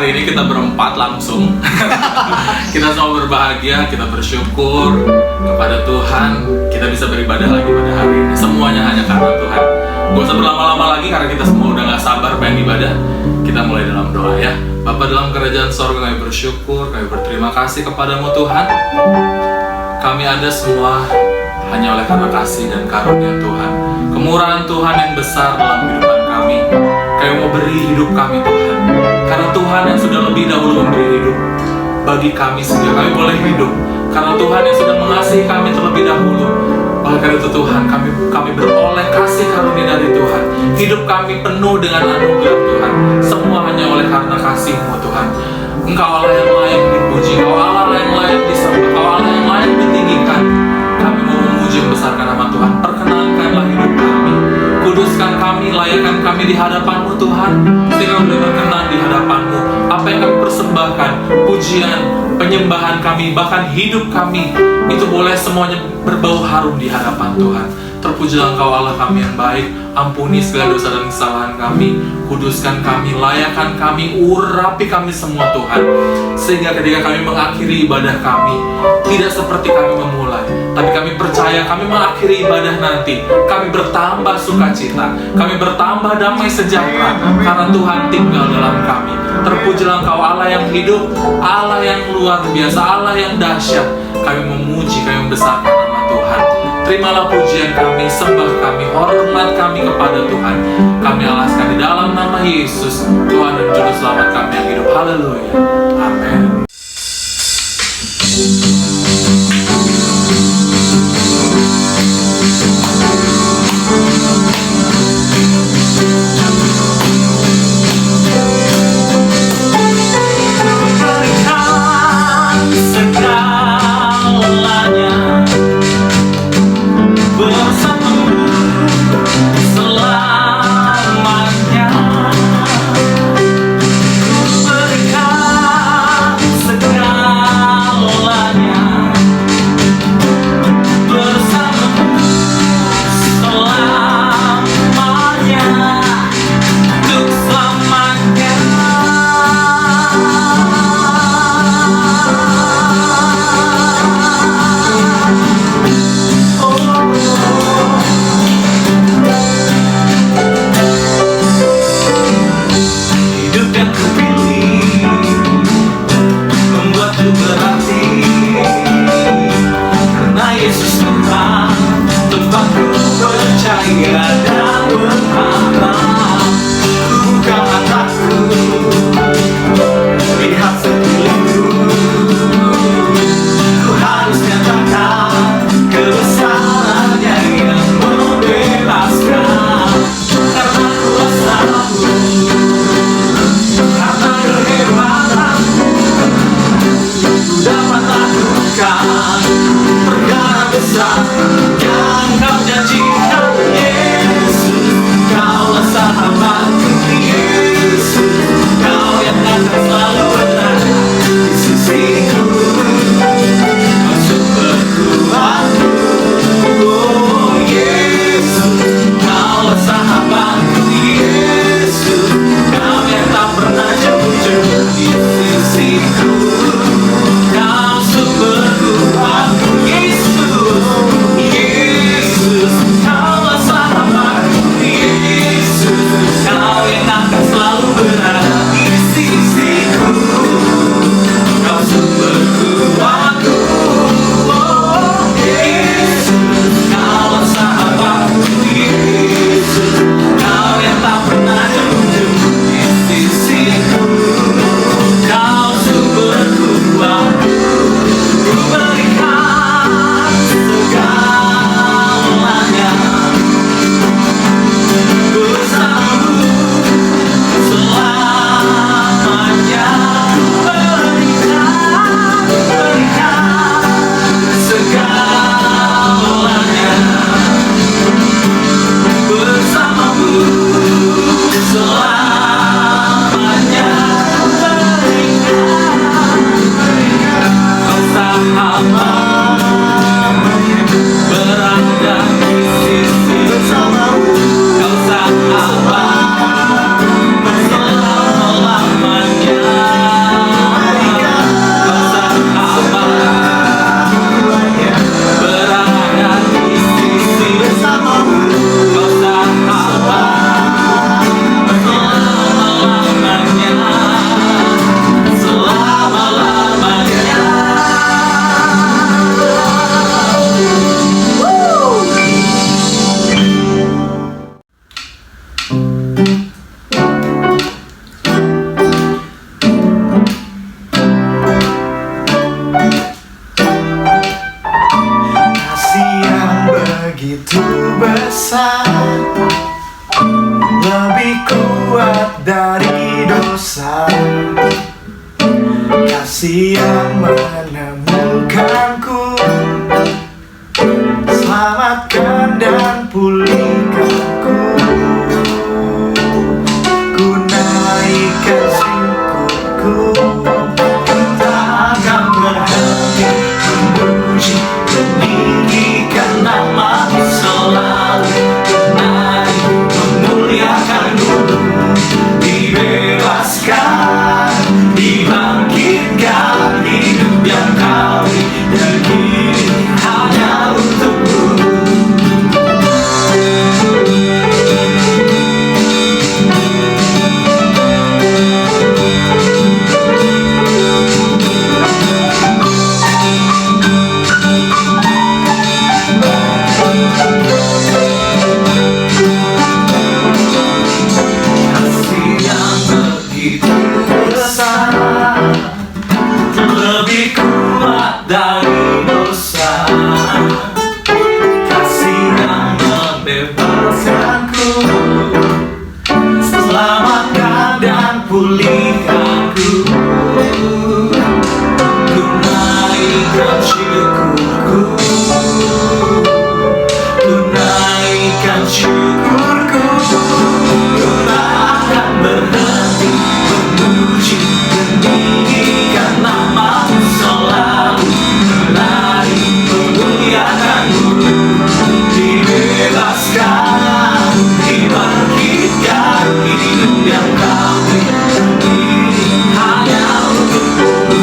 hari ini kita berempat langsung. Kita semua berbahagia, kita bersyukur kepada Tuhan. Kita bisa beribadah lagi pada hari ini. Semuanya hanya karena Tuhan. Gak usah berlama-lama lagi karena kita semua udah gak sabar pengen ibadah. Kita mulai dalam doa ya. Bapa dalam kerajaan sorga, kami bersyukur, kami berterima kasih kepadamu Tuhan. Kami ada semua hanya oleh karena kasih dan karunia Tuhan. Kemurahan Tuhan yang besar dalam kehidupan kami. Kami mau beri hidup kami Tuhan, karena Tuhan yang sudah lebih dahulu memberi hidup bagi kami sehingga kami boleh hidup. Karena Tuhan yang sudah mengasihi kami terlebih dahulu. Oleh karena itu Tuhan, kami beroleh kasih karunia dari Tuhan. Hidup kami penuh dengan anugerah Tuhan. Semua hanya oleh karena kasih-Mu Tuhan. Engkau Allah yang layak dipuji, Engkau Allah yang layak disembah, Engkau Allah yang layak ditinggikan. Kami mau memuji membesarkan nama Tuhan. Perkenankanlah hidup kami, kuduskan kami, layakkan kami di hadapan-Mu Tuhan, sehingga boleh berkenan di hadapan-Mu. Apa yang kami persembahkan, pujian, penyembahan kami, bahkan hidup kami, itu boleh semuanya berbau harum di hadapan Tuhan. Terpujilah Engkau Allah kami yang baik. Ampuni segala dosa dan kesalahan kami, kuduskan kami, layakkan kami, urapi kami semua Tuhan. Sehingga ketika kami mengakhiri ibadah kami, tidak seperti kami memulai, tapi kami percaya kami mengakhiri ibadah nanti, kami bertambah sukacita, kami bertambah damai sejahtera, karena Tuhan tinggal dalam kami. Terpujilah Engkau Allah yang hidup, Allah yang luar biasa, Allah yang dahsyat. Kami memuji, kami membesarkan nama Tuhan. Terimalah pujian kami, sembah kami, hormat kami kepada Tuhan. Kami alaskan di dalam nama Yesus, Tuhan dan Juru Selamat kami yang hidup. Haleluya. Amin. Bersama bersama-lamanya. begitu besar, lebih kuat dari dosa. Kasih yang menemukanku, selamatkan dan pulihkanku. Ku naikkan syukurku, tak akan berhenti memuji meninggikan nama-Mu selalu. Menari memuliakan-Mu, dibebaskan, dibangkitkan, hidup yang Kau beri dan kini hanya untuk-Mu. Kasih yang begitu besar, lebih kuat dari dosa. Kasih yang membebaskanku, selamatkan dan pulihkanku. Ku naikkan syukurku, ku naikkan syukurku. Ku tak akan berhenti memuji meninggikan nama-Mu selalu. Menari memuliakan-Mu, dibebaskan, dibangkitkan, hidup yang Kau beri hanya untuk-Mu.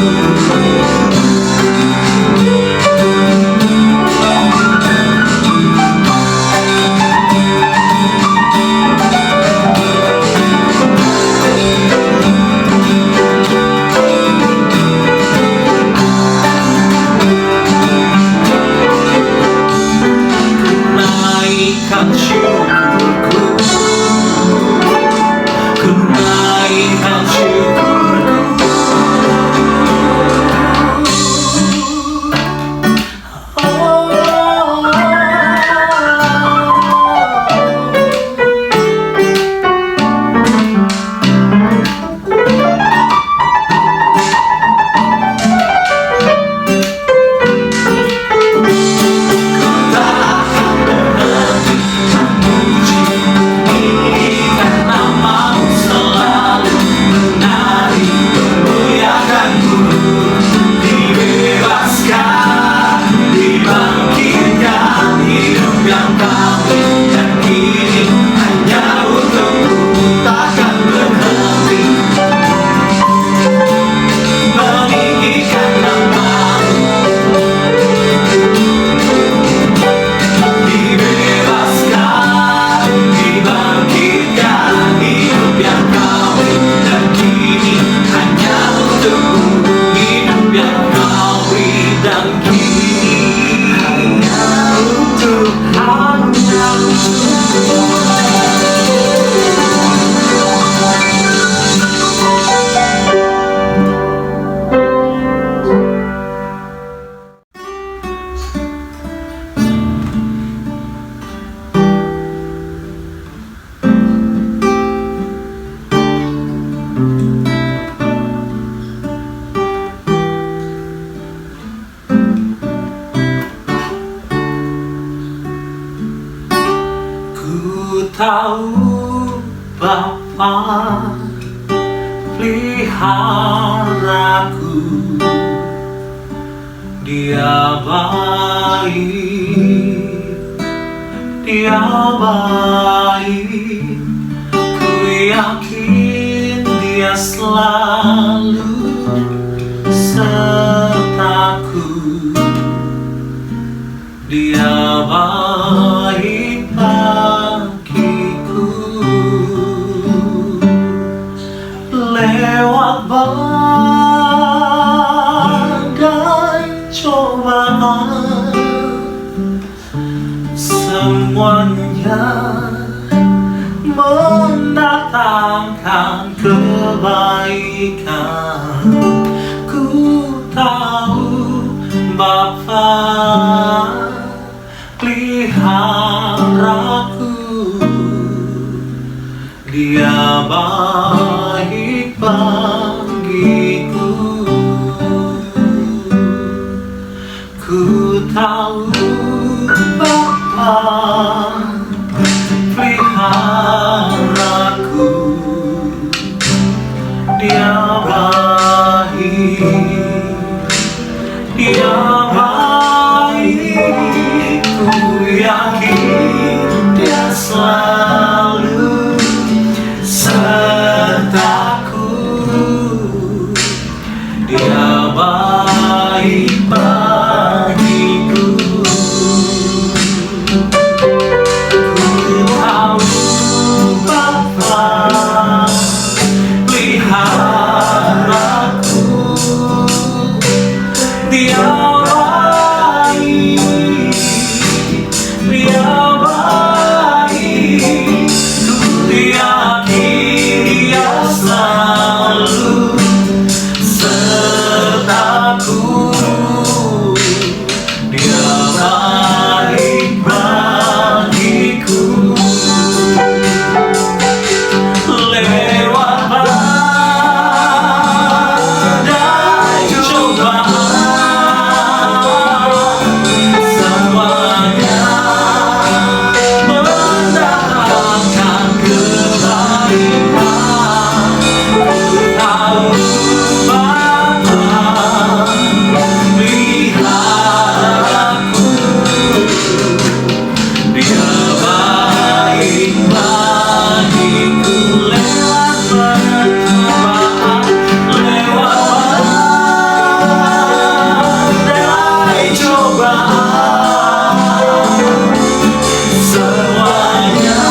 Naikkan syukurku, ku naikkan syukurku. Tahu Bapa peliharaku, Dia baik, Dia baik. Ku yakin Dia selalu sertaku. Dia baik bagiku. Lewat badai cobaan, semuanya mendatangkan kebaikan. Ku tahu Bapa peliharaku. Dia baik bagiku. Ku tahu Bapa peliharaku. Dia baik, dia baik. Ku yakin dia selalu sertaku. Dia baik bagiku. Ku tahu Bapa peliharaku. Dia baik, dia baik. Ku yakin dia selalu sertaku. Dia baik bagiku. Lewat badai cobaan, semuanya mendatangkan kebaikan. Ku tahu Bapa peliharaku. Dia baik bagiku. Lewat cobaan, lewat badai cobaan, semuanya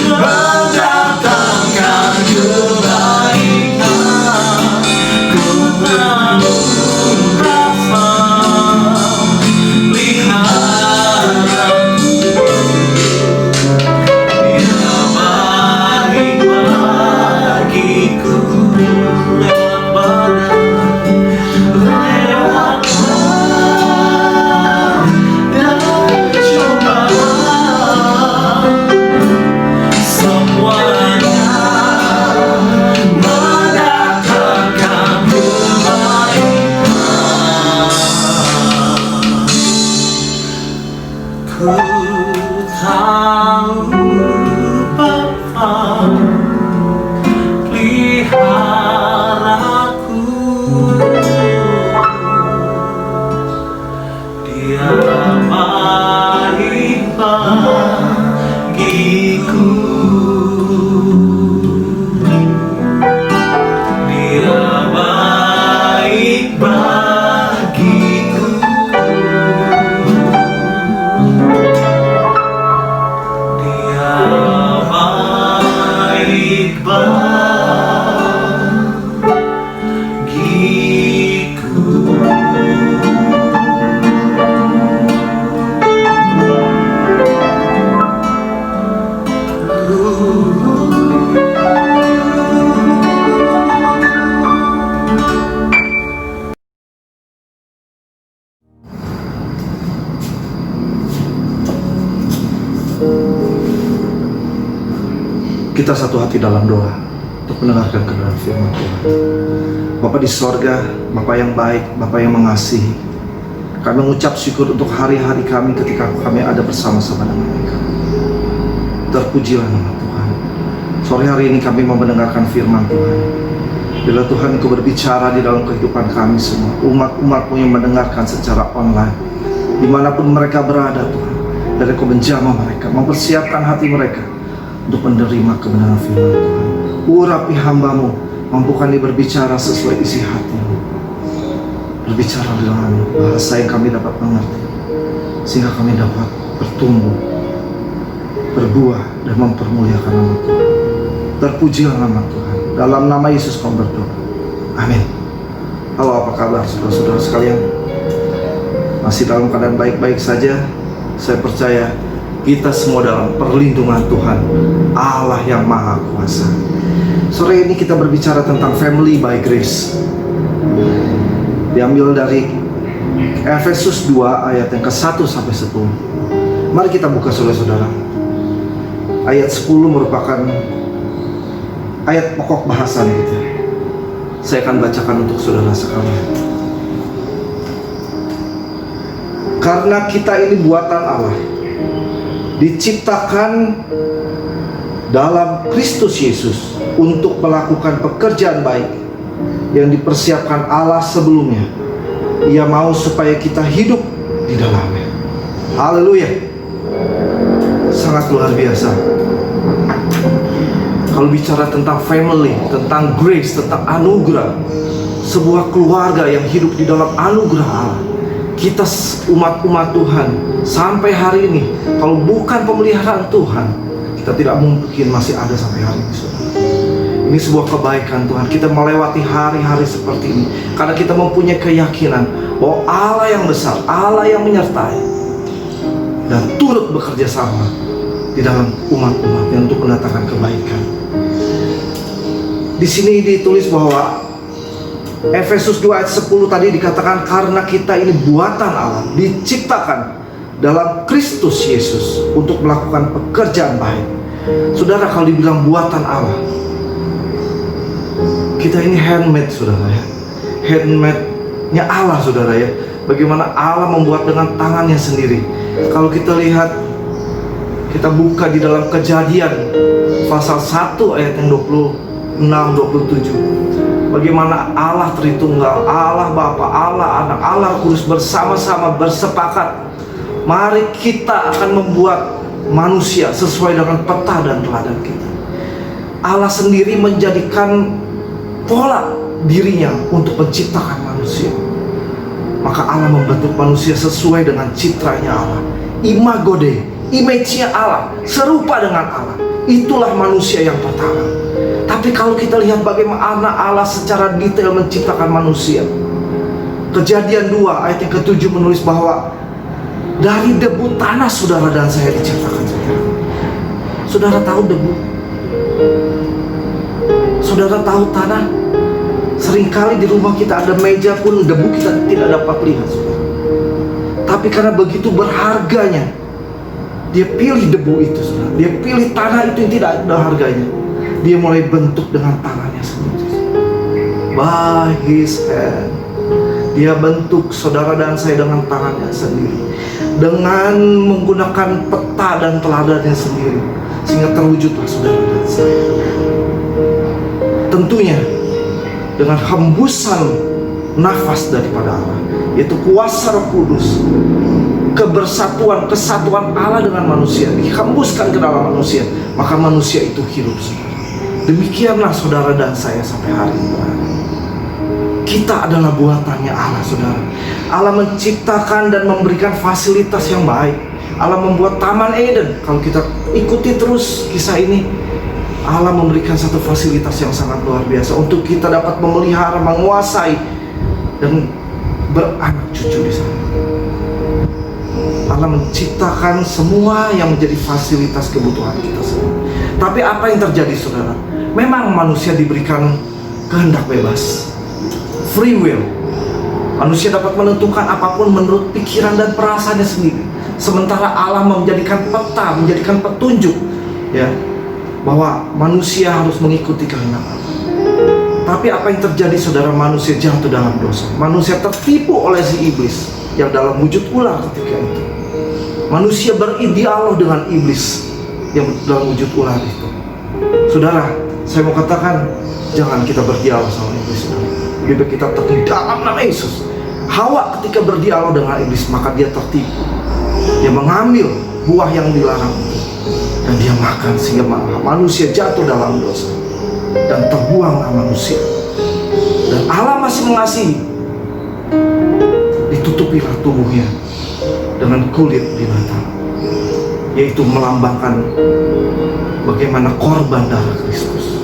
mendatangkan kebaikan. Ku tahu Bapa peliharaku. Dia baik bagiku. Lewat badai, lewat badai cobaan, semuanya mendatangkan kebaikan. Ku tahu Bapa peliharaku. Dia baik bagiku. Dia baik bagiku. Dia baik bagiku. Kita satu hati dalam doa untuk mendengarkan kebenaran firman Tuhan. Bapa di sorga, Bapa yang baik, Bapa yang mengasihi, kami mengucap syukur untuk hari-hari kami ketika kami ada bersama-sama dengan Engkau. Terpujilah nama Tuhan. Sore hari ini kami mau mendengarkan firman Tuhan. Bila Tuhan Engkau berbicara di dalam kehidupan kami semua, umat-umat-Mu yang mendengarkan secara online, dimanapun mereka berada Tuhan, dan Engkau menjamah mereka, mempersiapkan hati mereka untuk menerima kebenaran firman Tuhan. Urapi hamba-Mu, mampukan dia berbicara sesuai isi hati-Mu. Berbicara dengan bahasa yang kami dapat mengerti, sehingga kami dapat bertumbuh, berbuah, dan mempermuliakan nama Tuhan. Terpujilah nama Tuhan. Dalam nama Yesus kami berdoa. Amin. Halo, apa kabar saudara-saudara sekalian? Masih dalam keadaan baik-baik saja? Saya percaya kita semua dalam perlindungan Tuhan, Allah yang Maha Kuasa. Sore ini kita berbicara tentang Family by Grace. Diambil dari Efesus 2 ayat yang ke-1 sampai 10. Mari kita buka saudara-saudara. Ayat 10 merupakan ayat pokok bahasan kita. Saya akan bacakan untuk saudara sekalian. Karena kita ini buatan Allah, diciptakan dalam Kristus Yesus untuk melakukan pekerjaan baik yang dipersiapkan Allah sebelumnya. Ia mau supaya kita hidup di dalamnya. Haleluya. Sangat luar biasa. Kalau bicara tentang family, tentang grace, tentang anugerah, sebuah keluarga yang hidup di dalam anugerah Allah. Kita umat-umat Tuhan sampai hari ini, kalau bukan pemeliharaan Tuhan, kita tidak mungkin masih ada sampai hari ini, saudara. Ini sebuah kebaikan Tuhan. Kita melewati hari-hari seperti ini karena kita mempunyai keyakinan bahwa Allah yang besar, Allah yang menyertai dan turut bekerja sama di dalam umat-umatnya untuk mendatangkan kebaikan. Di sini ditulis bahwa Efesus 2 ayat 10 tadi dikatakan karena kita ini buatan Allah, diciptakan dalam Kristus Yesus untuk melakukan pekerjaan baik. Saudara, kalau dibilang buatan Allah, kita ini handmade, saudara ya. Handmade-nya Allah, saudara ya. Bagaimana Allah membuat dengan tangannya sendiri. Kalau kita lihat, kita buka di dalam Kejadian pasal 1 ayat yang 26-27. Bagaimana Allah Tritunggal, Allah Bapa, Allah Anak, Allah Kudus bersama-sama bersepakat. Mari kita akan membuat manusia sesuai dengan peta dan teladan kita. Allah sendiri menjadikan pola dirinya untuk menciptakan manusia. Maka Allah membentuk manusia sesuai dengan citranya Allah. Imago Dei, image-nya Allah, serupa dengan Allah. Itulah manusia yang pertama. Tapi kalau kita lihat bagaimana Allah secara detail menciptakan manusia, Kejadian 2 ayat yang ke-7 menulis bahwa dari debu tanah saudara dan saya diciptakan. Saudara tahu debu? Saudara tahu tanah? Seringkali di rumah kita ada meja pun debu kita tidak dapat lihat, saudara. Tapi karena begitu berharganya, dia pilih debu itu, saudara. Dia pilih tanah itu yang tidak ada harganya. Dia mulai bentuk dengan tangannya sendiri. By his hand. Dia bentuk saudara dan saya dengan tangannya sendiri, dengan menggunakan peta dan teladannya sendiri, sehingga terwujudlah saudara dan saya. Tentunya dengan hembusan nafas daripada Allah, yaitu kuasa Roh Kudus, kebersatuan, kesatuan Allah dengan manusia dihembuskan ke dalam manusia, maka manusia itu hidup, saudara. Demikianlah saudara dan saya sampai hari ini. Kita adalah buatannya Allah, saudara. Allah menciptakan dan memberikan fasilitas yang baik. Allah membuat Taman Eden. Kalau kita ikuti terus kisah ini, Allah memberikan satu fasilitas yang sangat luar biasa untuk kita dapat memelihara, menguasai, dan beranak cucu di sana. Allah menciptakan semua yang menjadi fasilitas kebutuhan kita semua. Tapi apa yang terjadi, saudara? Memang manusia diberikan kehendak bebas, free will. Manusia dapat menentukan apapun menurut pikiran dan perasaannya sendiri. Sementara Allah menjadikan peta, menjadikan petunjuk, ya, bahwa manusia harus mengikuti kehendak Allah. Tapi apa yang terjadi, saudara? Manusia jatuh dalam dosa. Manusia tertipu oleh si iblis yang dalam wujud ular ketika itu. Manusia berdialog dengan iblis yang dalam wujud ular itu. Saudara, saya mau katakan, jangan kita berdialog sama iblis, saudara. Lebih baik kita tertipu dalam nama Yesus. Hawa ketika berdialog dengan iblis, maka dia tertipu. Dia mengambil buah yang dilarang itu dan dia makan, sehingga manusia jatuh dalam dosa dan terbuanglah manusia. Dan Allah masih mengasihi. Ditutupilah tubuhnya dengan kulit binatang, yaitu melambangkan bagaimana korban darah Kristus.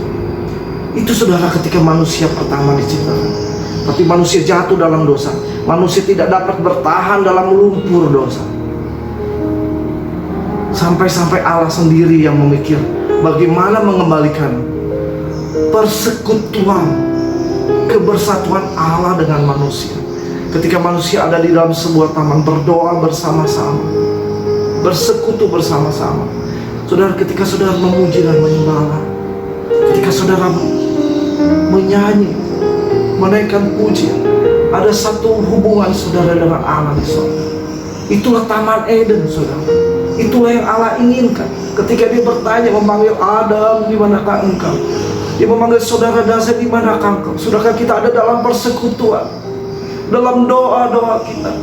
Itu, saudara, ketika manusia pertama diciptakan. Tapi manusia jatuh dalam dosa. Manusia tidak dapat bertahan dalam lumpur dosa. Sampai-sampai Allah sendiri yang memikir bagaimana mengembalikan persekutuan, kebersatuan Allah dengan manusia. Ketika manusia ada di dalam sebuah taman, berdoa bersama-sama, bersekutu bersama-sama. Saudara, ketika saudara memuji dan menyembah Allah, ketika saudara menyanyi, menaikkan pujian, ada satu hubungan saudara dengan Allah di sorga. Itulah Taman Eden, saudara. Itulah yang Allah inginkan. Ketika dia bertanya, memanggil Adam, di manakah engkau? Dia memanggil saudara dan saya, di manakah engkau? Sudahkah kita ada dalam persekutuan, dalam doa-doa kita,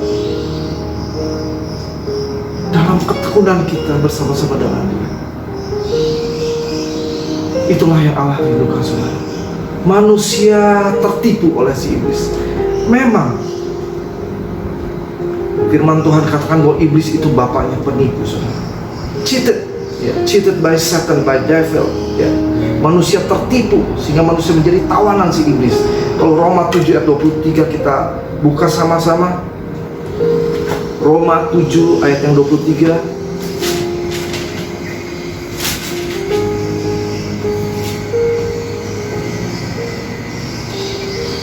dalam ketekunan kita bersama-sama dengan Dia? Itulah yang Allah rindukan, saudara. Manusia tertipu oleh si iblis. Memang firman Tuhan katakan bahwa iblis itu bapaknya penipu, saudara. Cheated, ya, cheated by Satan, by devil, ya. Manusia tertipu sehingga manusia menjadi tawanan si iblis. Kalau Roma 7 ayat 23 kita buka sama-sama. Roma 7 ayat yang 23.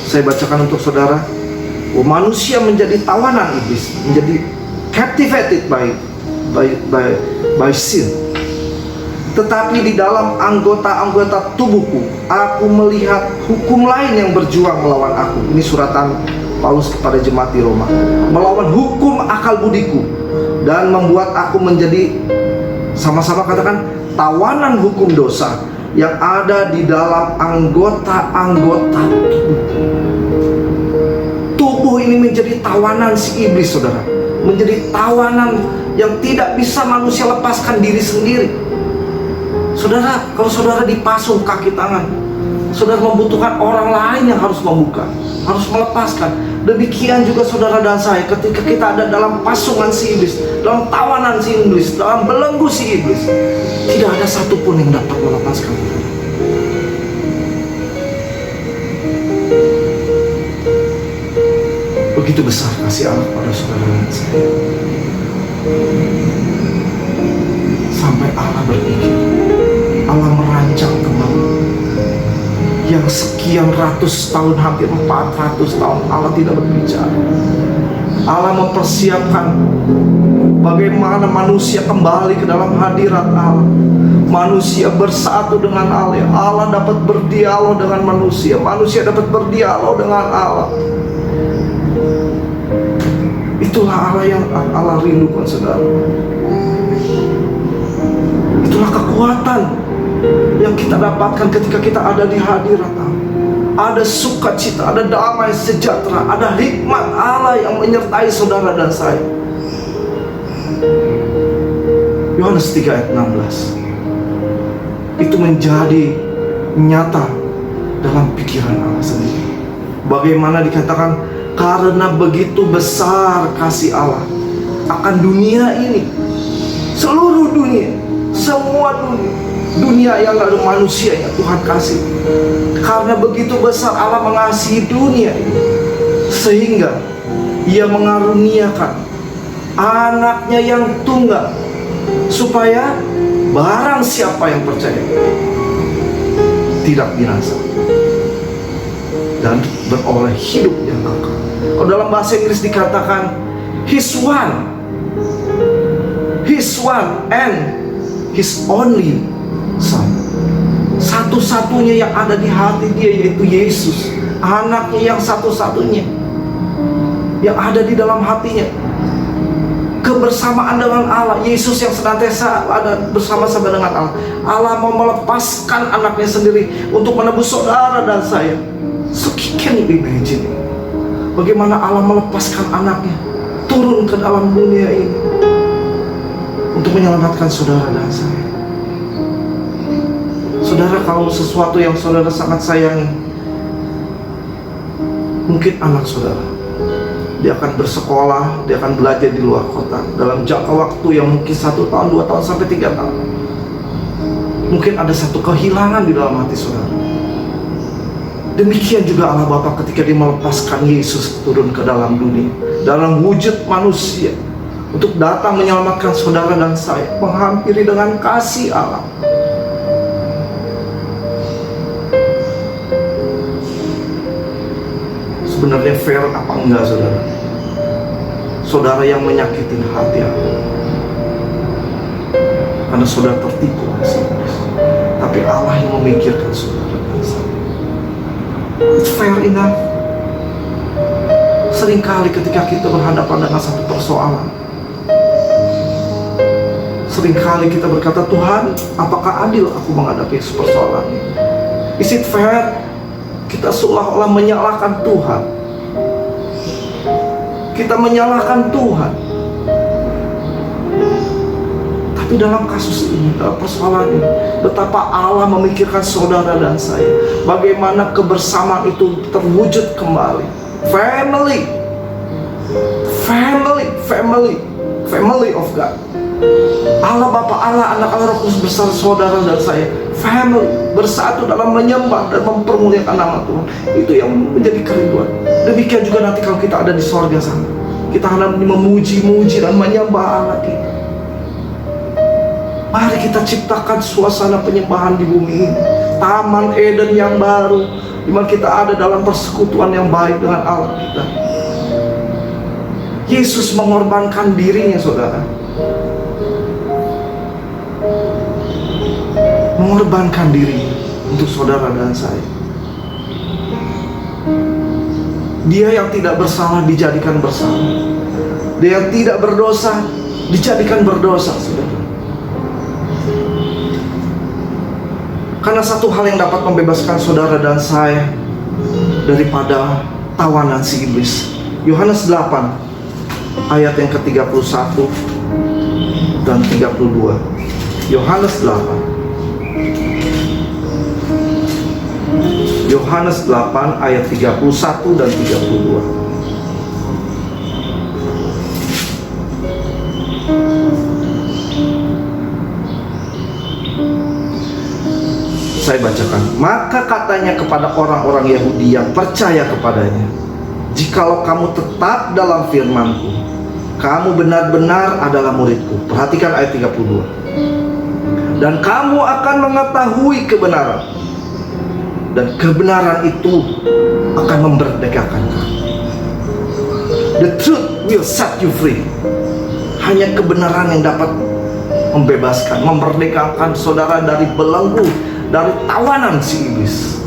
Saya bacakan untuk saudara. Manusia menjadi tawanan iblis, menjadi captivated by sin. Tetapi di dalam anggota-anggota tubuhku, aku melihat hukum lain yang berjuang melawan aku. Ini suratan Paulus kepada jemaat di Roma. Melawan hukum akal budiku dan membuat aku menjadi, sama-sama katakan, tawanan hukum dosa yang ada di dalam anggota-anggota tubuhku. Tubuh ini menjadi tawanan si iblis, saudara. Menjadi tawanan yang tidak bisa manusia lepaskan diri sendiri. Saudara, kalau saudara dipasung kaki tangan, saudara membutuhkan orang lain yang harus membuka, harus melepaskan. Demikian juga saudara dan saya, ketika kita ada dalam pasungan si iblis, dalam tawanan si iblis, dalam belenggu si iblis, tidak ada satupun yang dapat melepaskan kita. Begitu besar kasih Allah pada saudara dan saya, sampai Allah berpikir, Allah merancang kembali yang sekian ratus tahun, hampir 400 tahun Allah tidak berbicara. Allah mempersiapkan bagaimana manusia kembali ke dalam hadirat Allah. Manusia bersatu dengan Allah. Allah dapat berdialog dengan manusia. Manusia dapat berdialog dengan Allah. Itulah Allah yang Allah rindukan, saudara. Itulah kekuatan yang kita dapatkan ketika kita ada di hadirat Allah. Ada sukacita, ada damai sejahtera, ada hikmat Allah yang menyertai saudara dan saya. Yohanes 3 ayat 16. Itu menjadi nyata dalam pikiran Allah sendiri. Bagaimana dikatakan, karena begitu besar kasih Allah akan dunia ini, seluruh dunia, semua dunia yang ada manusianya Tuhan kasih. Karena begitu besar Allah mengasihi dunia ini, sehingga Ia mengaruniakan anaknya yang tunggal, supaya barang siapa yang percaya tidak binasa dan beroleh hidup yang kekal. Kalau dalam bahasa Inggris dikatakan His one and His only Son. Satu-satunya yang ada di hati Dia, yaitu Yesus, anaknya yang satu-satunya yang ada di dalam hatinya. Kebersamaan dengan Allah, Yesus yang senantiasa ada bersama-sama dengan Allah. Allah mau melepaskan anaknya sendiri untuk menebus saudara dan saya. So can you imagine bagaimana Allah melepaskan anaknya turun ke dalam dunia ini untuk menyelamatkan saudara dan saya. Saudara, kalau sesuatu yang saudara sangat sayangi, mungkin anak saudara, dia akan bersekolah, dia akan belajar di luar kota dalam jangka waktu yang mungkin 1 tahun, 2 tahun, sampai 3 tahun. Mungkin ada satu kehilangan di dalam hati saudara. Demikian juga Allah Bapa ketika Dia melepaskan Yesus turun ke dalam dunia dalam wujud manusia untuk datang menyelamatkan saudara dan saya, menghampiri dengan kasih Allah. Sebenarnya fair apa enggak, saudara? saudara yang menyakiti hati aku. Karena saudara tertipu oleh iblis. Tapi Allah yang memikirkan saudara dan saya. It's fair enough. Seringkali ketika kita berhadapan dengan satu persoalan, seringkali kita berkata, Tuhan, apakah adil aku menghadapi persoalan ini? Is it fair? Kita seolah-olah menyalahkan Tuhan. Kita menyalahkan Tuhan. Tapi dalam kasus ini, dalam persoalan ini, betapa Allah memikirkan saudara dan saya. Bagaimana kebersamaan itu terwujud kembali. Family, family of God. Allah Bapa, Allah Anak, Allah Roh Kudus bersama saudara dan saya. Family, bersatu dalam menyembah dan mempermuliakan nama Tuhan. Itu yang menjadi kerinduan. Demikian juga nanti kalau kita ada di sorga sana, kita akan memuji-muji dan menyembah Allah kita. Mari kita ciptakan suasana penyembahan di bumi ini. Taman Eden yang baru, di mana kita ada dalam persekutuan yang baik dengan Allah kita. Yesus mengorbankan dirinya, saudara. Mengorbankan dirinya untuk saudara dan saya. Dia yang tidak bersalah dijadikan bersalah. Dia yang tidak berdosa dijadikan berdosa, saudara. Karena satu hal yang dapat membebaskan saudara dan saya daripada tawanan si iblis. Yohanes 8 ayat yang ke-31 dan 32. Yohanes 8. Yohanes 8 ayat 31 dan 32. Saya bacakan. Maka katanya kepada orang-orang Yahudi yang percaya kepadanya, jikalau kamu tetap dalam firman-Ku, kamu benar-benar adalah murid-Ku. Perhatikan ayat 32. Dan kamu akan mengetahui kebenaran, dan kebenaran itu akan memerdekakan kamu. The truth will set you free. Hanya kebenaran yang dapat membebaskan, memerdekakan saudara dari belenggu, dari tawanan si iblis.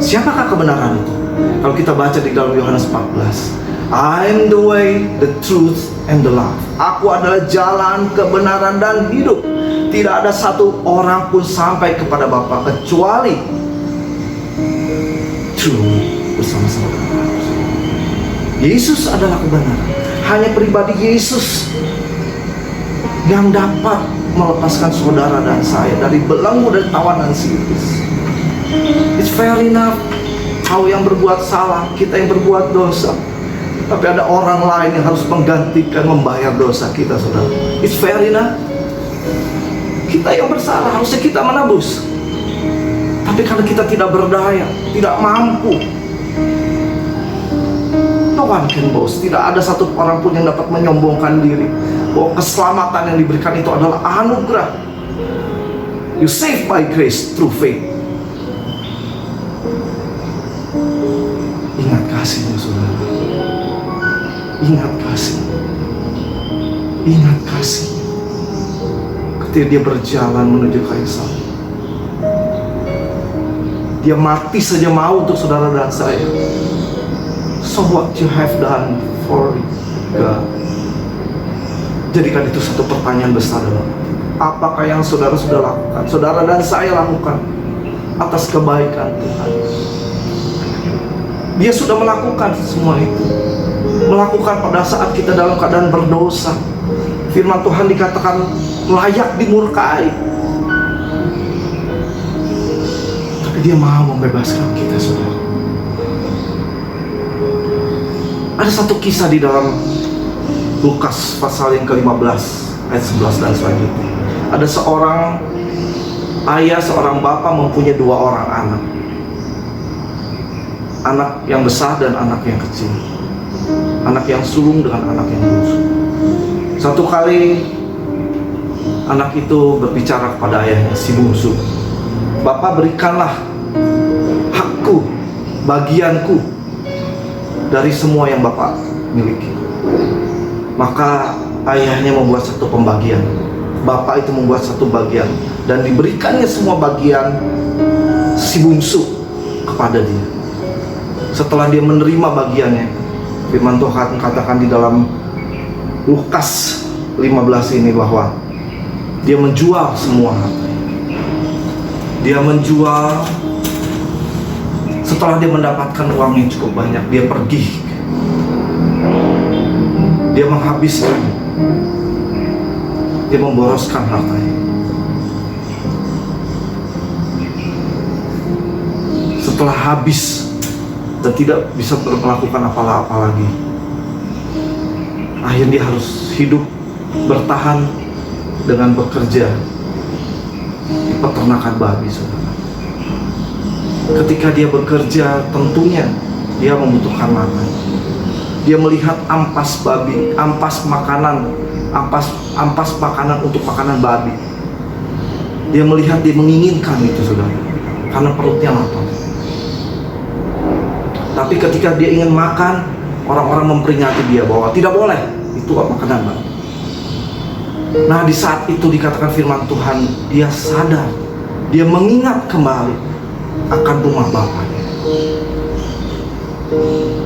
Siapakah kebenaran itu? Kalau kita baca di dalam Yohanes 14, I am the way, the truth, and the life. Aku adalah jalan, kebenaran, dan hidup. Tidak ada satu orang pun sampai kepada Bapa kecuali bersama-sama dengan Allah. Yesus adalah kebenaran. Hanya pribadi Yesus yang dapat melepaskan saudara dan saya dari belenggu dan tawanan si iblis. It's fair enough. Kau yang berbuat salah, kita yang berbuat dosa, tapi ada orang lain yang harus menggantikan, membayar dosa kita, saudara. It's fair enough. Kita yang bersalah, harusnya kita menebus. Tapi karena kita tidak berdaya, tidak mampu, no one can boast. Tidak ada satu orang pun yang dapat menyombongkan diri bahwa keselamatan yang diberikan itu adalah anugerah. You saved by grace through faith. Ingat kasihnya, saudara. Ingat kasih. Ingat kasih. Ketika dia berjalan menuju kayu salib, dia mati saja mau untuk saudara dan saya. So what you have done for God? Jadikan itu satu pertanyaan besar dalam hati. Apakah yang saudara sudah lakukan, saudara dan saya lakukan atas kebaikan Tuhan? Dia sudah melakukan semua itu. Melakukan pada saat kita dalam keadaan berdosa. Firman Tuhan dikatakan layak dimurkai. Tapi dia mau membebaskan kita, saudara. Ada satu kisah di dalam Lukas pasal yang ke-15 ayat 11 dan selanjutnya. Ada seorang ayah, seorang bapak mempunyai dua orang anak. Anak yang besar dan anak yang kecil. Anak yang sulung dengan anak yang bungsu. Satu kali anak itu berbicara kepada ayahnya, si bungsu, Bapak, berikanlah hakku, bagianku dari semua yang Bapak miliki. Maka ayahnya membuat satu pembagian, bapak itu membuat satu bagian, dan diberikannya semua bagian si bungsu kepada dia. Setelah dia menerima bagiannya, firman Tuhan katakan di dalam Lukas 15 ini bahwa dia menjual semua hartanya. Dia menjual. Setelah dia mendapatkan uang yang cukup banyak, dia pergi. Dia menghabiskan. Dia memboroskan hartanya. Setelah habis dan tidak bisa melakukan apa-apa lagi, akhirnya dia harus hidup bertahan dengan bekerja di peternakan babi, saudara. Ketika dia bekerja, tentunya dia membutuhkan makan. Dia melihat ampas babi, ampas makanan untuk makanan babi. Dia melihat, dia menginginkan itu, saudara, karena perutnya lapar. Tapi ketika dia ingin makan, orang-orang memperingati dia bahwa tidak boleh, itu makanan babi. Nah, di saat itu dikatakan firman Tuhan, dia sadar, dia mengingat kembali akan rumah bapaknya.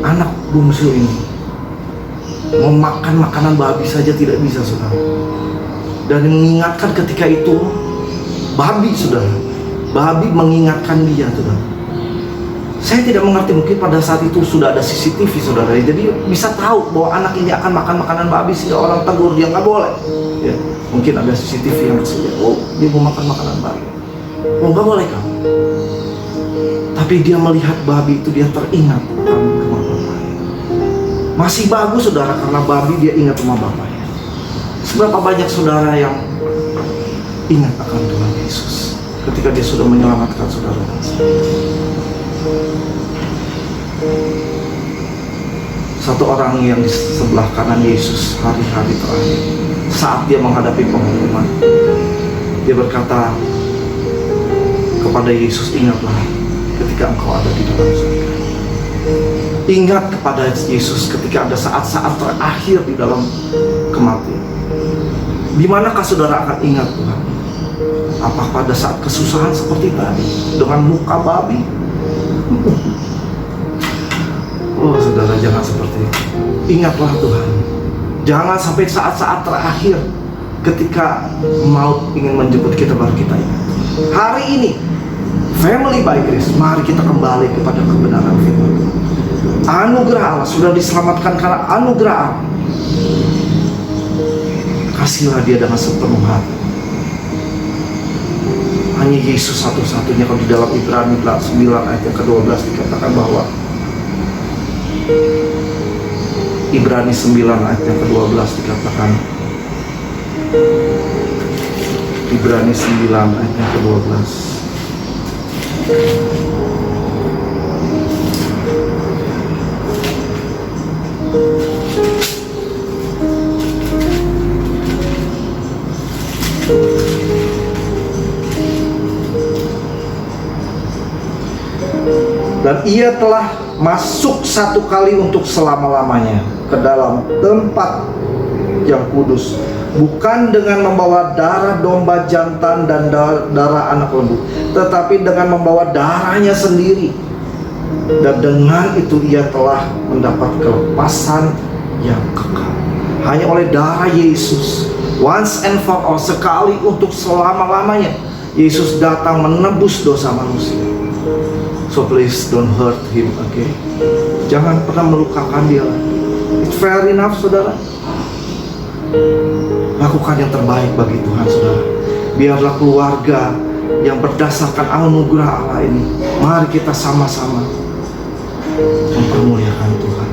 Anak bungsu ini mau makan makanan babi saja tidak bisa, saudara. Dan mengingatkan ketika itu babi, saudara. Babi mengingatkan dia, saudara. Saya tidak mengerti, mungkin pada saat itu sudah ada CCTV, saudara. Jadi bisa tahu bahwa anak ini akan makan makanan babi sehingga orang tegur dia nggak boleh. Ya, mungkin ada CCTV yang maksudnya, oh dia mau makan makanan babi. Oh nggak boleh kamu. Tapi dia melihat babi itu, dia teringat akan rumah bapaknya. Masih bagus, saudara, karena babi dia ingat rumah bapaknya. Seberapa banyak saudara yang ingat akan Tuhan Yesus ketika dia sudah menyelamatkan saudara dan saya. Satu orang yang di sebelah kanan Yesus hari-hari terakhir, saat dia menghadapi penghukuman, dia berkata kepada Yesus, ingatlah ketika engkau ada di dalam surga. Ingat kepada Yesus ketika ada saat-saat terakhir di dalam kematian. Di manakah saudara akan ingat Tuhan? Apakah pada saat kesusahan seperti tadi dengan muka babi? Oh saudara, jangan seperti itu. Ingatlah Tuhan. Jangan sampai saat-saat terakhir ketika maut ingin menjemput kita baru kita ingat. Hari ini Family by Grace, mari kita kembali kepada kebenaran firman. Anugerah Allah, sudah diselamatkan karena anugerah Allah. Kasihlah dia dengan sepenuh hati. Hanya Yesus satu-satunya. Kalau di dalam Ibrani 9 ayat yang ke-12 dikatakan bahwa Ibrani 9 ayat yang ke-12 dikatakan, Ibrani 9 ayat yang ke-12, dan ia telah masuk satu kali untuk selama-lamanya ke dalam tempat yang kudus, bukan dengan membawa darah domba jantan dan darah anak lembu, tetapi dengan membawa darahnya sendiri. Dan dengan itu ia telah mendapat kelepasan yang kekal. Hanya oleh darah Yesus, once and for all, sekali untuk selama-lamanya, Yesus datang menebus dosa manusia. So please don't hurt him again. Jangan pernah melukakan dia lagi. It's fair enough, saudara. Lakukan yang terbaik bagi Tuhan, saudara. Biarlah keluarga yang berdasarkan anugerah Allah ini, mari kita sama-sama mempermuliakan Tuhan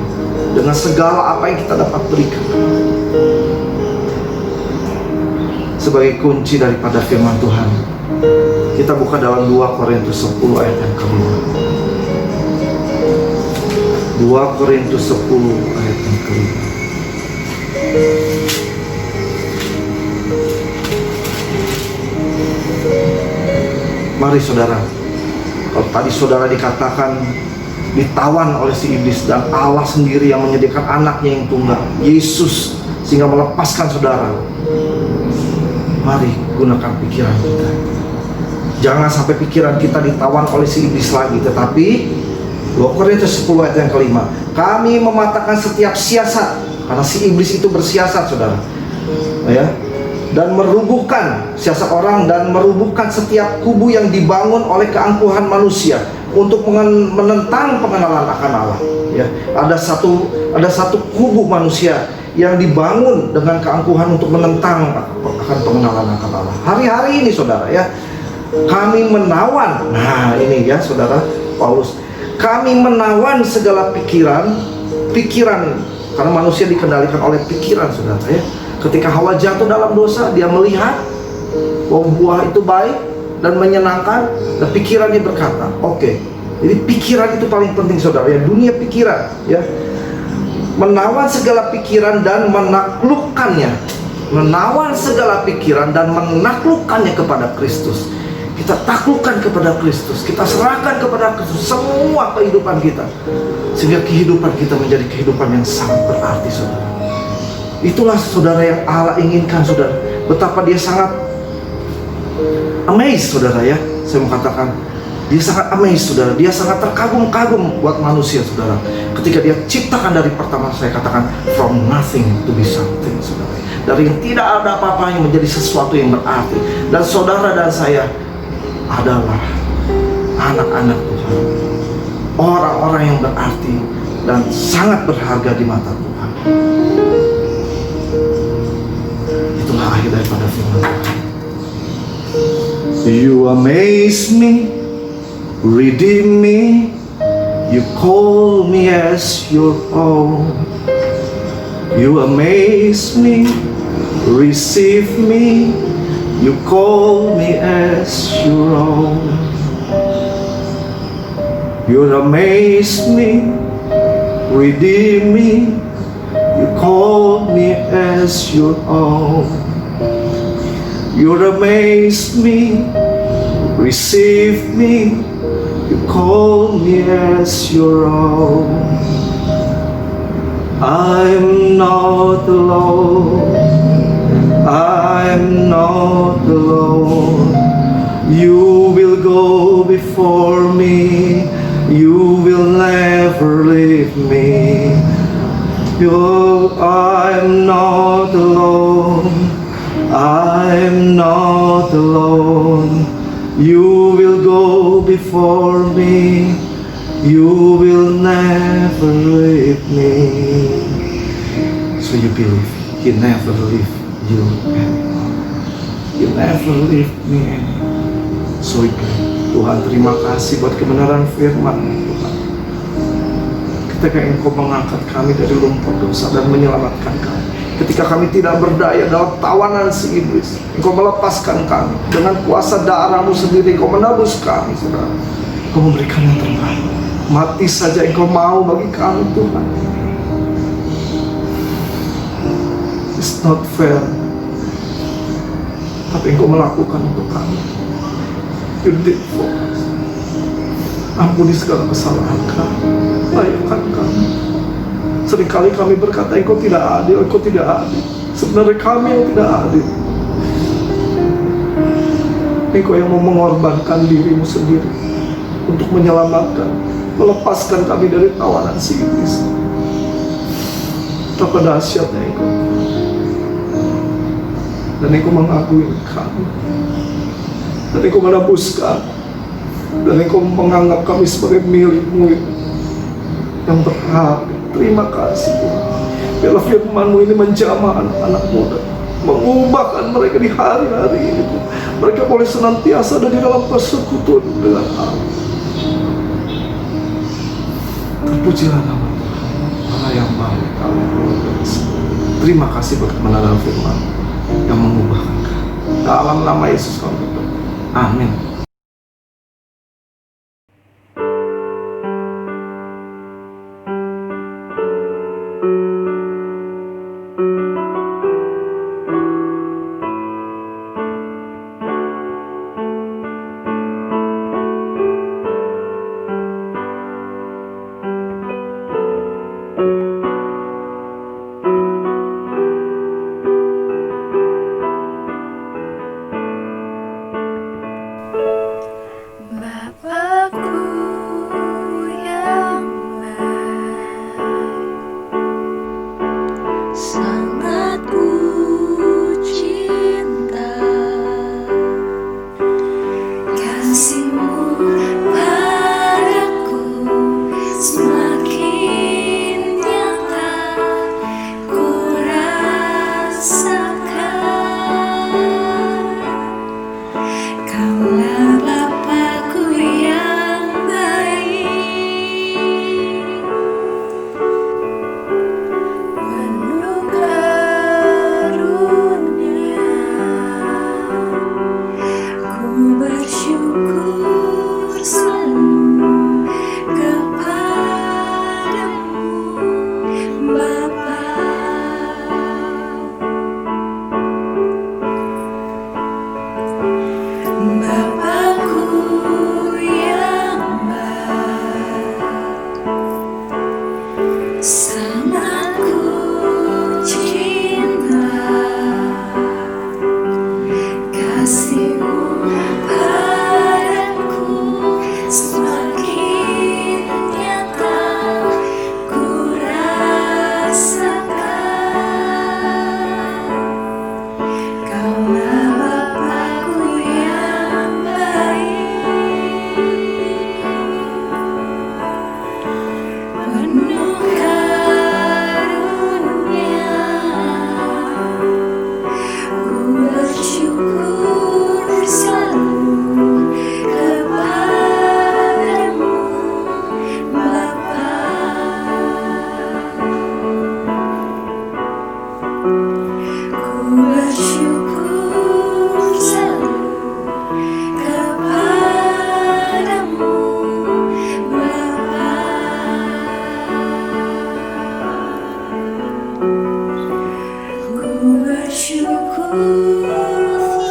dengan segala apa yang kita dapat berikan. Sebagai kunci daripada firman Tuhan, kita buka dalam 2 Korintus 10 ayat yang kedua. 2 Korintus 10 ayat yang kelima. Mari saudara, kalau tadi saudara dikatakan ditawan oleh si iblis, dan Allah sendiri yang menyediakan anaknya yang tunggal, Yesus sehingga melepaskan saudara. Mari gunakan pikiran kita. Jangan sampai pikiran kita ditawan oleh si iblis lagi, tetapi 2 Korintus 10 ayat yang kelima, kami mematahkan setiap siasat, karena si iblis itu bersiasat, saudara, ya, dan merubuhkan siasat orang, dan merubuhkan setiap kubu yang dibangun oleh keangkuhan manusia untuk menentang pengenalan akan Allah. Ya, ada satu kubu manusia yang dibangun dengan keangkuhan untuk menentang akan pengenalan akan Allah. Hari-hari ini, saudara, ya, kami menawan. Nah, ini ya, saudara Paulus, kami menawan segala pikiran, karena manusia dikendalikan oleh pikiran, saudara, ya. Ketika Hawa jatuh dalam dosa, dia melihat bahwa buah itu baik dan menyenangkan, dan pikirannya berkata, oke. Jadi pikiran itu paling penting, saudara, ya, dunia pikiran, ya. Menawan segala pikiran dan menaklukkannya. Menawan segala pikiran dan menaklukkannya kepada Kristus. Kita taklukkan kepada Kristus, kita serahkan kepada Kristus semua kehidupan kita, sehingga kehidupan kita menjadi kehidupan yang sangat berarti, saudara. Itulah, saudara, yang Allah inginkan, saudara. Betapa dia sangat amazed, saudara, ya. Saya mau katakan, dia sangat amazed, saudara. Dia sangat terkagum-kagum buat manusia, saudara. Ketika dia ciptakan dari pertama, saya katakan, from nothing to be something, saudara. Dari yang tidak ada apa-apanya menjadi sesuatu yang berarti. Dan saudara dan saya adalah anak-anak Tuhan, orang-orang yang berarti dan sangat berharga di mata Tuhan. Itulah akhir daripada firman Tuhan. You amaze me, redeem me, you call me as your own. You amaze me, receive me, you call me as your own. You amaze me, redeem me, you call me as your own. You amaze me, receive me, you call me as your own. I'm not alone, I'm not alone. You will go before me, you will never leave me. I'm not alone, I'm not alone. You will go before me, you will never leave me. So you believe He never leave you anymore. You never leave me anymore. So we pray. Tuhan, terima kasih buat kebenaran firman Tuhan. Ketika Engkau mengangkat kami dari lumpur dosa dan menyelamatkan kami, ketika kami tidak berdaya dalam tawanan si iblis, Engkau melepaskan kami dengan kuasa darah-Mu sendiri. Engkau menebus kami, saudara. Engkau memberikan yang terbaik. Mati saja Engkau mau bagi kami, Tuhan. It's not fair, tapi Engkau melakukan untuk kami. You did for us. Ampuni segala kesalahan kami, layakan kami. Seringkali kami berkata Engkau tidak adil, Engkau tidak adil. Sebenarnya kami yang tidak adil. Engkau yang mau mengorbankan diri-Mu sendiri untuk menyelamatkan, melepaskan kami dari tawanan si iblis. Betapa dahsyatnya Engkau. Dan Engkau mengakui kami, dan Engkau menebus kami, dan Engkau menganggap kami sebagai milik-Mu yang berharga. Terima kasih, Tuhan. Biarlah firman-Mu ini menjamah anak-anak muda, mengubahkan mereka di hari-hari ini, Tuhan. Mereka boleh senantiasa ada di dalam persekutuan dengan Allah. Terpujilah nama Tuhan, Allah yang baik, Allah yang luar biasa. Terima kasih buat kebenaran firman yang mengubahkan kami. Dalam nama Yesus kami berdoa. Amin. syukur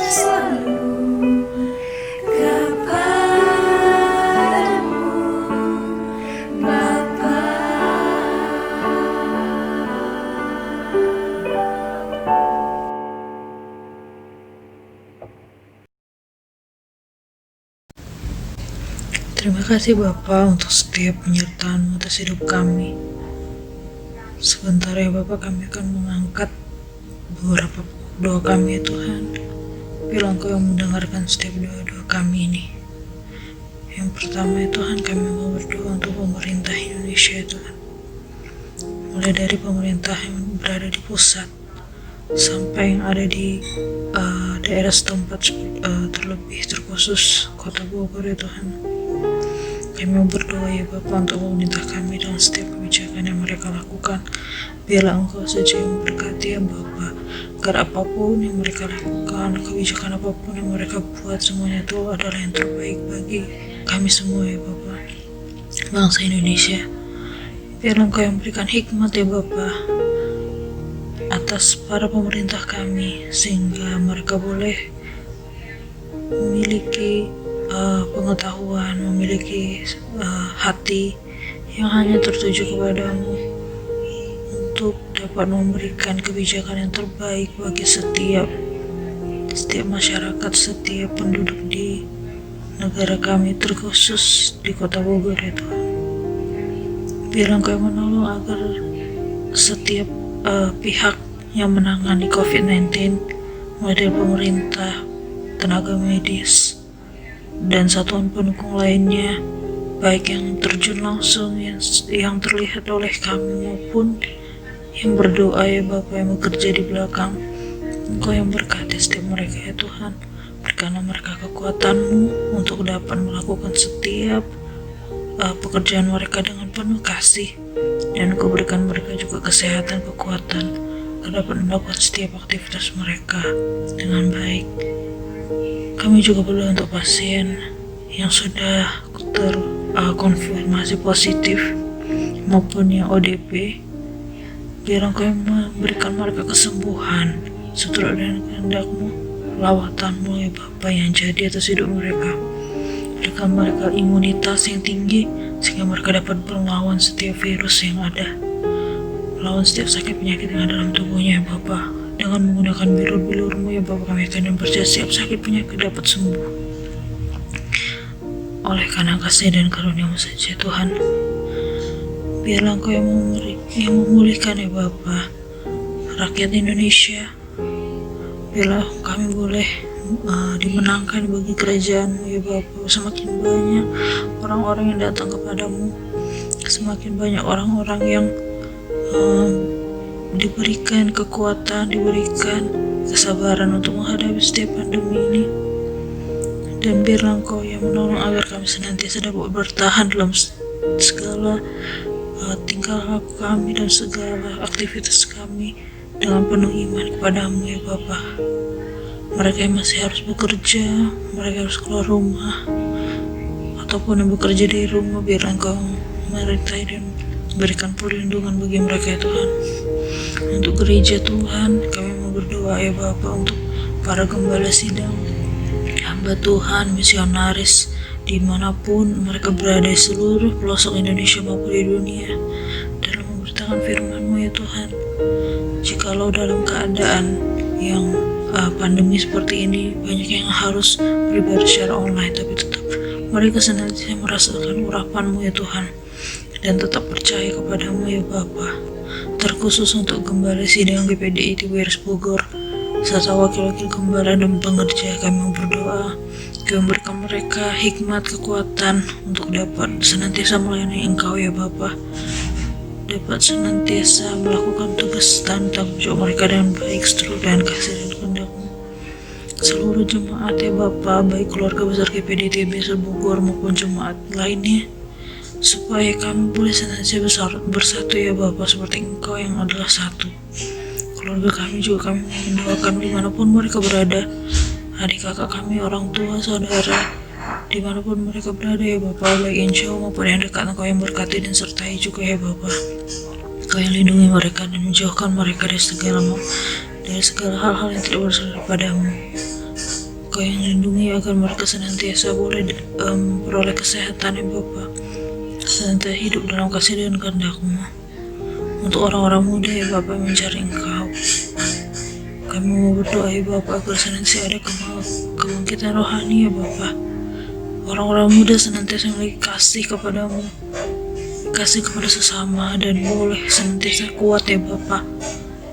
selalu kepadamu Bapa. Terima kasih Bapa untuk setiap penyertaan atas hidup kami. Sebentar ya Bapa, kami akan mengangkat beberapa doa kami ya Tuhan. Biar Engkau yang mendengarkan setiap doa-doa kami ini. Yang pertama ya Tuhan, kami mau berdoa untuk pemerintah Indonesia ya Tuhan. Mulai dari pemerintah yang berada di pusat sampai yang ada di daerah setempat, terlebih terkhusus Kota Bogor ya Tuhan. Kami mau berdoa ya Bapa untuk pemerintah kami dalam setiap kebijakan yang mereka lakukan. Biarlah Engkau saja yang berkati ya Bapa, agar apapun yang mereka lakukan, kebijakan apapun yang mereka buat, semuanya itu adalah yang terbaik bagi kami semua ya Bapa, bangsa Indonesia. Biarlah Engkau yang berikan hikmat ya Bapa atas para pemerintah kami, sehingga mereka boleh memiliki pengetahuan, memiliki hati yang hanya tertuju kepadamu untuk dapat memberikan kebijakan yang terbaik bagi setiap masyarakat, setiap penduduk di negara kami, terkhusus di Kota Bogor ya Tuhan. Biar Engkau yang menolong agar setiap pihak yang menangani COVID-19, mulai dari pemerintah, tenaga medis, dan satuan pendukung lainnya, baik yang terjun langsung, yang terlihat oleh kami, maupun yang berdoa ya Bapa, yang bekerja di belakang. Engkau yang berkati setiap mereka ya Tuhan. Berikanlah mereka kekuatan-Mu untuk dapat melakukan setiap pekerjaan mereka dengan penuh kasih, dan Engkau berikan mereka juga kesehatan, kekuatan, agar dapat melakukan setiap aktivitas mereka dengan baik. Kami juga berdoa untuk pasien yang sudah terkonfirmasi positif maupun yang ODP. Biar Engkau yang memberikan mereka kesembuhan seturut dengan kehendak-Mu, lawatan-Mu ya Bapa yang jadi atas hidup mereka. Berikan mereka imunitas yang tinggi sehingga mereka dapat melawan setiap virus yang ada, melawan setiap sakit penyakit yang ada dalam tubuhnya ya Bapa. Dengan menggunakan bilur-bilur-Mu ya Bapa, kami akan percaya setiap sakit penyakit dapat sembuh oleh karena kasih dan karunia-Mu saja Tuhan. Biarlah Engkau yang memulihkan ya Bapa rakyat Indonesia. Biarlah kami boleh dimenangkan bagi kerajaan-Mu ya Bapa. Semakin banyak orang-orang yang datang kepadamu, semakin banyak orang-orang yang diberikan kekuatan, diberikan kesabaran untuk menghadapi setiap pandemi ini. Dan biarlah Engkau yang menolong agar kami senantiasa dapat bertahan dalam segala tingkah laku kami dan segala aktivitas kami dengan penuh iman kepadamu ya Bapa. Mereka yang masih harus bekerja, mereka harus keluar rumah, ataupun yang bekerja di rumah, biarlah Engkau menyertai dan berikan perlindungan bagi mereka ya Tuhan. Untuk gereja Tuhan, kami mau berdoa ya Bapa untuk para gembala sidang, hamba Tuhan, misionaris, dimanapun mereka berada di seluruh pelosok Indonesia maupun di dunia, dalam memberitakan firman-Mu ya Tuhan. Jikalau dalam keadaan yang pandemi seperti ini, banyak yang harus beribadah secara online, tapi tetap mereka senantiasa merasakan urapan-Mu ya Tuhan, dan tetap percaya kepadamu ya Bapa. Terkhusus untuk gembala sidang GPDI TBRS Bogor serta wakil-wakil gembala dan pengerja, kami mau berdoa Kau berikan mereka hikmat, kekuatan untuk dapat senantiasa melayani Engkau ya Bapa, dapat senantiasa melakukan tugas dan tanggung jawab mereka dengan baik seturut dengan kasih dan kehendak-Mu. Seluruh jemaat ya Bapa, baik keluarga besar GPDI TBRS Bogor maupun jemaat lainnya, supaya kami boleh senantiasa bersatu ya Bapa, seperti Engkau yang adalah satu. Keluarga kami juga kami mendoakan dimanapun mereka berada, adik kakak kami, orang tua, saudara, dimanapun mereka berada ya Bapa, baik yang jauh maupun yang dekat. Engkau yang berkati dan sertai juga ya Bapa. Engkau yang lindungi mereka dan menjauhkan mereka dari dari segala hal-hal yang tidak berasal daripadamu. Kau yang lindungi agar mereka senantiasa boleh beroleh kesehatan ya Bapa, senantiasa hidup dalam kasih dan kehendak-Mu. Untuk orang-orang muda ya Bapa yang mencari Engkau, kami mau berdoa ya Bapa agar senantiasa ada kebangkitan rohani ya Bapa. Orang-orang muda senantiasa memiliki kasih kepadamu, kasih kepada sesama, dan boleh senantiasa kuat ya Bapa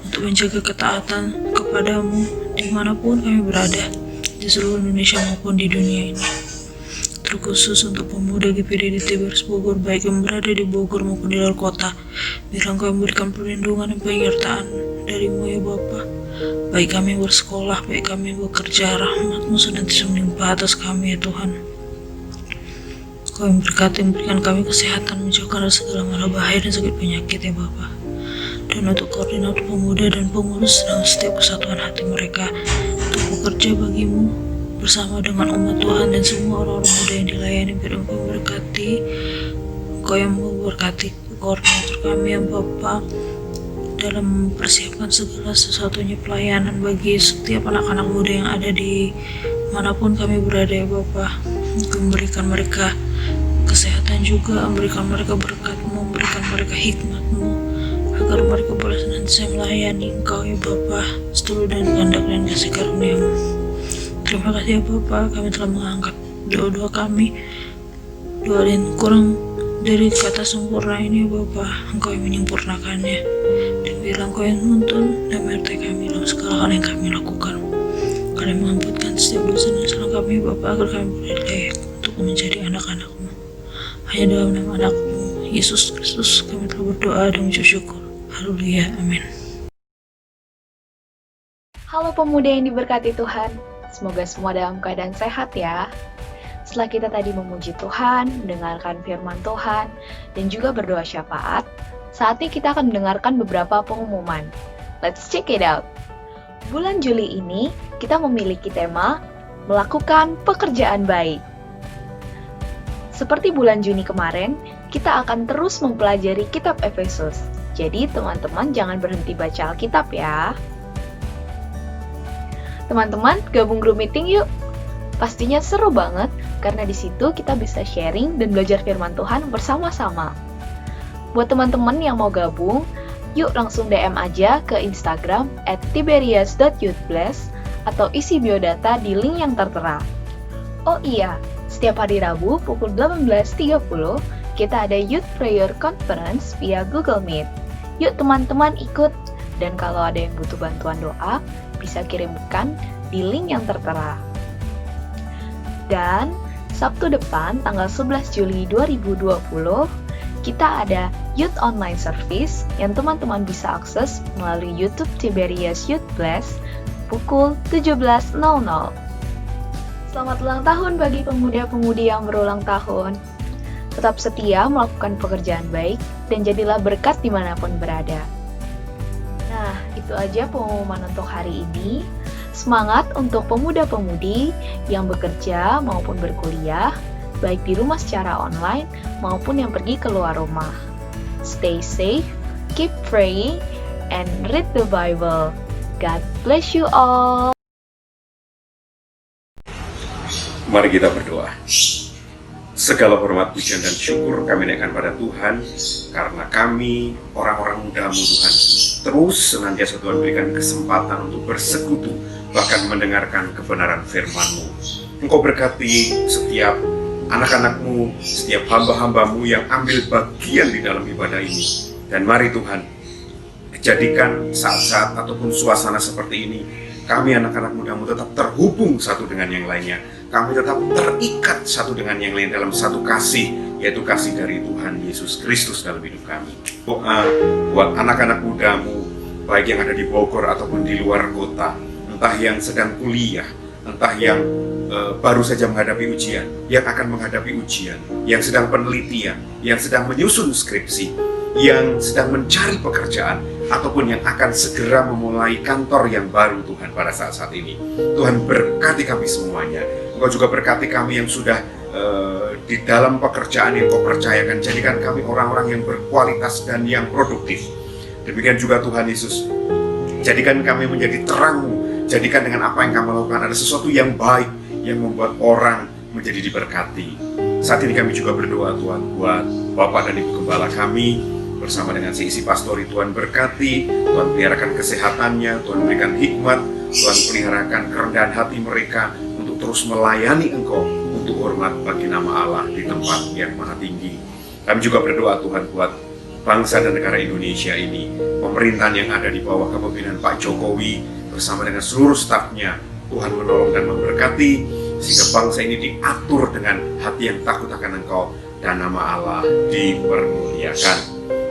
untuk menjaga ketaatan kepadamu dimanapun kami berada di seluruh Indonesia maupun di dunia ini. Terkhusus untuk pemuda GPD di Tiberis Bogor, baik yang berada di Bogor maupun di luar kota, biar Engkau memberikan perlindungan dan penyertaan dari-Mu ya Bapa. Baik kami yang bersekolah, baik kami yang bekerja, rahmat-Mu senantiasa melimpah atas kami ya Tuhan. Kau yang berkati memberikan kami kesehatan, menjauhkan dari segala mara bahaya dan sakit penyakit ya Bapa. Dan untuk koordinator pemuda dan pengurus dalam setiap kesatuan hati mereka untuk bekerja bagi-Mu bersama dengan umat Tuhan dan semua orang-orang muda yang dilayani, biar Engkau memberkati. Engkau yang memberkati koordinator kami ya Bapa dalam mempersiapkan segala sesuatunya pelayanan bagi setiap anak-anak muda yang ada di manapun kami berada ya Bapa. Engkau memberikan mereka kesehatan juga, memberikan mereka berkat-Mu, memberikan mereka hikmat-Mu, agar mereka boleh senantiasa melayani Engkau ya Bapa seluruh dan kehendak dan kasih karunia-Mu. Terima kasih ya Bapa, kami telah mengangkat doa-doa kami, doa yang kurang dari kata sempurna ini ya Bapa. Engkau yang menyempurnakannya, dan biarlah Engkau yang menuntun dan menyertai kami dalam segala hal yang kami lakukan. Kami mengampunkan setiap dosa dan salah kami Bapa, agar kami boleh layak untuk menjadi anak-anak-Mu. Hanya dalam nama anak-Mu Yesus Kristus kami telah berdoa dan mengucap syukur. Haleluya, amin. Halo pemuda yang diberkati Tuhan, semoga semua dalam keadaan sehat ya. Setelah kita tadi memuji Tuhan, mendengarkan firman Tuhan, dan juga berdoa syafaat, saatnya kita akan mendengarkan beberapa pengumuman. Let's check it out. Bulan Juli ini, kita memiliki tema melakukan pekerjaan baik. Seperti bulan Juni kemarin, kita akan terus mempelajari kitab Efesus. Jadi teman-teman jangan berhenti baca Alkitab ya. Teman-teman, gabung grup meeting yuk. Pastinya seru banget, karena di situ kita bisa sharing dan belajar firman Tuhan bersama-sama. Buat teman-teman yang mau gabung, yuk langsung DM aja ke Instagram @tiberias.youthbless atau isi biodata di link yang tertera. Oh iya, setiap hari Rabu pukul 18.30 kita ada Youth Prayer Conference via Google Meet. Yuk teman-teman ikut, dan kalau ada yang butuh bantuan doa, bisa kirimkan di link yang tertera. Dan Sabtu depan tanggal 11 Juli 2020 kita ada Youth Online Service yang teman-teman bisa akses melalui YouTube Tiberias Youth Bless pukul 17.00. Selamat ulang tahun bagi pemuda-pemudi yang berulang tahun. Tetap setia melakukan pekerjaan baik dan jadilah berkat dimanapun berada. Nah, itu aja pengumuman untuk hari ini. Semangat untuk pemuda-pemudi yang bekerja maupun berkuliah, baik di rumah secara online maupun yang pergi keluar rumah. Stay safe, keep praying, and read the Bible. God bless you all. Mari kita berdoa. Segala hormat, pujian, dan syukur kami naikkan pada Tuhan, karena kami, orang-orang muda-Mu Tuhan, terus senantiasa Tuhan berikan kesempatan untuk bersekutu, bahkan mendengarkan kebenaran firman-Mu. Engkau berkati setiap anak-anak-Mu, setiap hamba-hamba-Mu yang ambil bagian di dalam ibadah ini. Dan mari Tuhan, jadikan saat-saat ataupun suasana seperti ini, kami anak-anak muda-Mu tetap terhubung satu dengan yang lainnya. Kami tetap terikat satu dengan yang lain dalam satu kasih, yaitu kasih dari Tuhan Yesus Kristus dalam hidup kami. Doa buat anak-anak muda-Mu, baik yang ada di Bogor ataupun di luar kota, entah yang sedang kuliah, entah yang baru saja menghadapi ujian, yang akan menghadapi ujian, yang sedang penelitian, yang sedang menyusun skripsi, yang sedang mencari pekerjaan, ataupun yang akan segera memulai kantor yang baru Tuhan pada saat-saat ini. Tuhan berkati kami semuanya. Engkau juga berkati kami yang sudah di dalam pekerjaan yang Kau percayakan. Jadikan kami orang-orang yang berkualitas dan yang produktif. Demikian juga Tuhan Yesus, Jadikan kami menjadi terang-Mu. Jadikan dengan apa yang kami lakukan ada sesuatu yang baik yang membuat orang menjadi diberkati. Saat ini kami juga berdoa Tuhan buat Bapak dan Ibu Gembala kami bersama dengan seisi pastori. Tuhan berkati, Tuhan peliharakan kesehatannya, Tuhan berikan hikmat, Tuhan peliharakan kerendahan hati mereka untuk terus melayani Engkau untuk hormat bagi nama Allah di tempat yang maha tinggi. Kami juga berdoa Tuhan buat bangsa dan negara Indonesia ini, pemerintahan yang ada di bawah kepemimpinan Pak Jokowi bersama dengan seluruh stafnya. Tuhan menolong dan memberkati sehingga bangsa ini diatur dengan hati yang takut akan Engkau dan nama Allah dipermuliakan.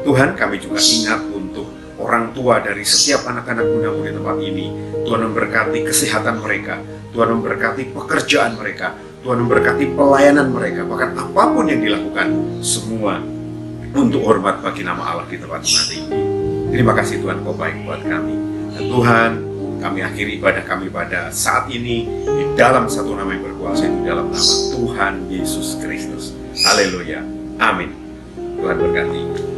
Tuhan, kami juga ingat untuk orang tua dari setiap anak-anak muda-mudi di tempat ini. Tuhan memberkati kesehatan mereka, Tuhan memberkati pekerjaan mereka, Tuhan memberkati pelayanan mereka, bahkan apapun yang dilakukan, semua untuk hormat bagi nama Allah di tempat ini. Terima kasih Tuhan, Kau baik buat kami. Dan Tuhan, kami akhiri ibadah kami pada saat ini di dalam satu nama yang berkuasa, itu dalam nama Tuhan Yesus Kristus. Haleluya. Amin. Tuhan berkati.